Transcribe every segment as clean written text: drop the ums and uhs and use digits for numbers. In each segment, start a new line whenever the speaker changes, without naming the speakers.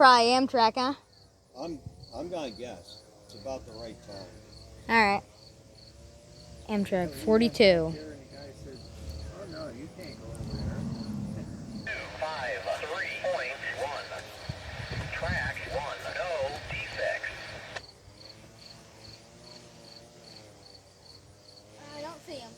probably Amtrak, huh?
I'm gonna guess. It's about the right time.
All right. Amtrak 42.
Here, and the guy said, "Oh no, you can't go over there."
5-3.1. Track 1. No defects.
I don't see him.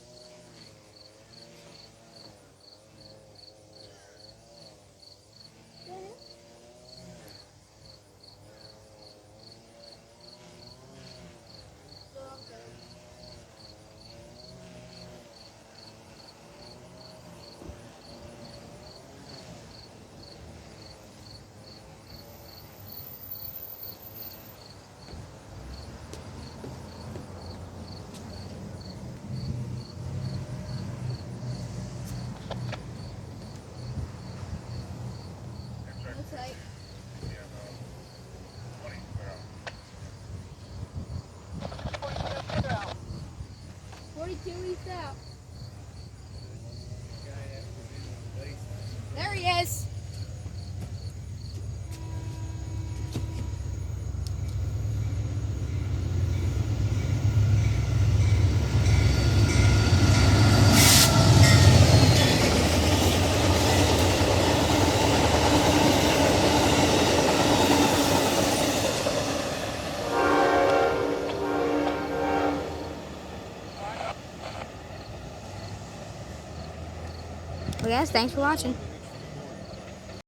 Looks like. 42 east out.
The guy that was in the basement.
There he is. Well, guys, thanks for watching.